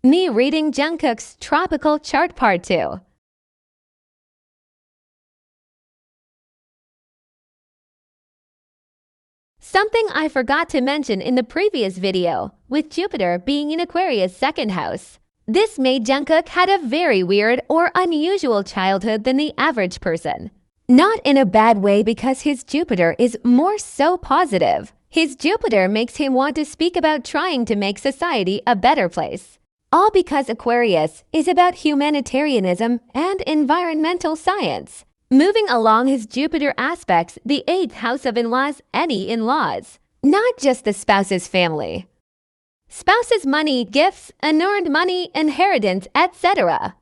Me reading Jungkook's tropical chart part 2. Something I forgot to mention in the previous video, with Jupiter being in Aquarius' second house. This made Jungkook had a very weird or unusual childhood than the average person. Not in a bad way, because his Jupiter is more so positive. His Jupiter makes him want to speak about trying to make society a better place. All because Aquarius is about humanitarianism and environmental science. Moving along his Jupiter aspects the 8th house of in-laws, any in-laws, not just the spouse's family. Spouse's money, gifts, unearned money, inheritance, etc.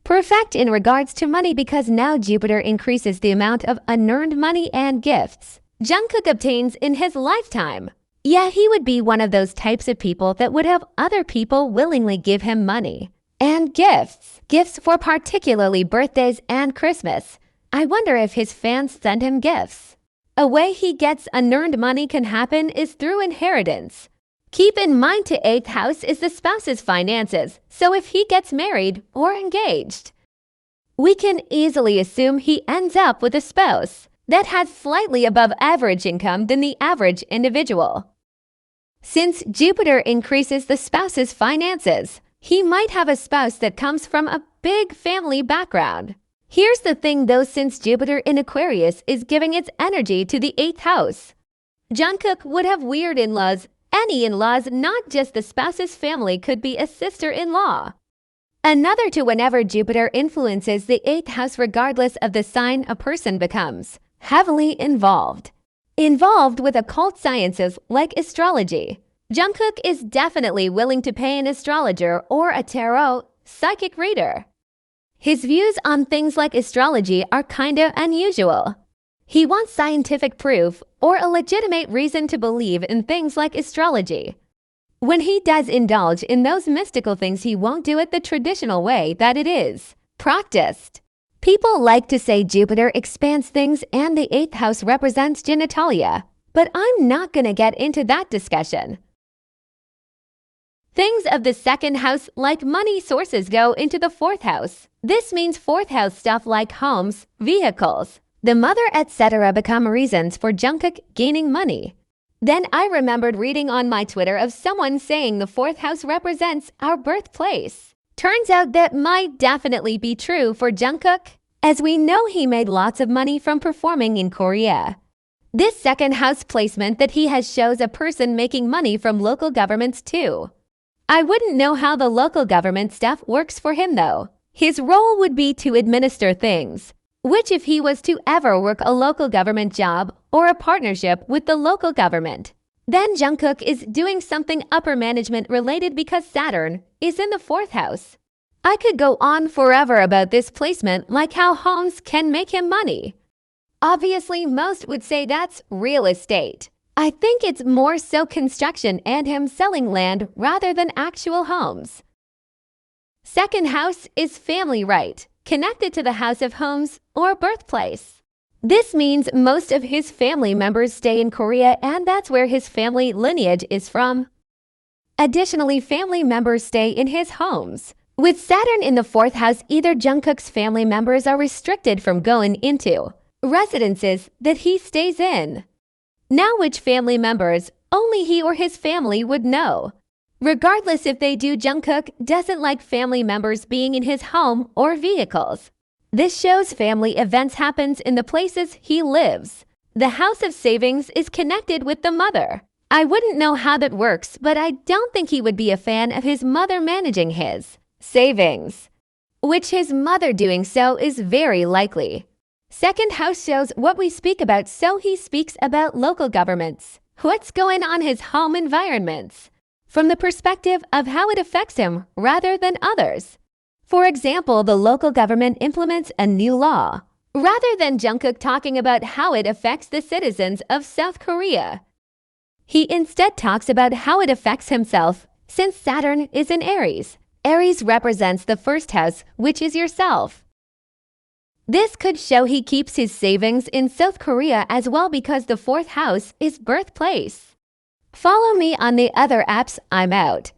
Perfect in regards to money, because now Jupiter increases the amount of unearned money and gifts Jungkook obtains in his lifetime. Yeah, he would be one of those types of people that would have other people willingly give him money. And gifts. Gifts for particularly birthdays and Christmas. I wonder if his fans send him gifts. A way he gets unearned money can happen is through inheritance. Keep in mind the 8th house is the spouse's finances, so if he gets married or engaged, we can easily assume he ends up with a spouse that has slightly above average income than the average individual. Since Jupiter increases the spouse's finances, he might have a spouse that comes from a big family background. Here's the thing though, since Jupiter in Aquarius is giving its energy to the 8th house, Jungkook would have weird in-laws. Any in-laws, not just the spouse's family, could be a sister-in-law. Another to whenever Jupiter influences the 8th house, regardless of the sign a person becomes heavily involved with occult sciences like astrology. Jungkook is definitely willing to pay an astrologer or a tarot psychic reader. His views on things like astrology are kinda unusual. He wants scientific proof or a legitimate reason to believe in things like astrology. When he does indulge in those mystical things, he won't do it the traditional way that it is practiced. People like to say Jupiter expands things and the 8th house represents genitalia, but I'm not gonna get into that discussion. Things of the 2nd house, like money sources, go into the 4th house. This means 4th house stuff like homes, vehicles, the mother, etc. become reasons for Jungkook gaining money. Then I remembered reading on my Twitter of someone saying the 4th house represents our birthplace. Turns out that might definitely be true for Jungkook, as we know he made lots of money from performing in Korea. This 2nd house placement that he has shows a person making money from local governments too. I wouldn't know how the local government stuff works for him though. His role would be to administer things, which if he was to ever work a local government job or a partnership with the local government, then Jungkook is doing something upper management related, because Saturn is in the 4th house. I could go on forever about this placement, like how homes can make him money. Obviously, most would say that's real estate. I think it's more so construction and him selling land rather than actual homes. 2nd house is family right, connected to the house of homes or birthplace. This means most of his family members stay in Korea, and that's where his family lineage is from. Additionally, family members stay in his homes. With Saturn in the 4th house, either Jungkook's family members are restricted from going into residences that he stays in. Now which family members, only he or his family would know. Regardless if they do, Jungkook doesn't like family members being in his home or vehicles. This shows family events happens in the places he lives. The house of savings is connected with the mother. I wouldn't know how that works, but I don't think he would be a fan of his mother managing his savings, which his mother doing so is very likely. 2nd house shows what we speak about, so he speaks about local governments. What's going on his home environments, from the perspective of how it affects him rather than others. For example, the local government implements a new law, rather than Jungkook talking about how it affects the citizens of South Korea. He instead talks about how it affects himself, since Saturn is in Aries. Aries represents the 1st house, which is yourself. This could show he keeps his savings in South Korea as well, because the 4th house is birthplace. Follow me on the other apps. I'm out.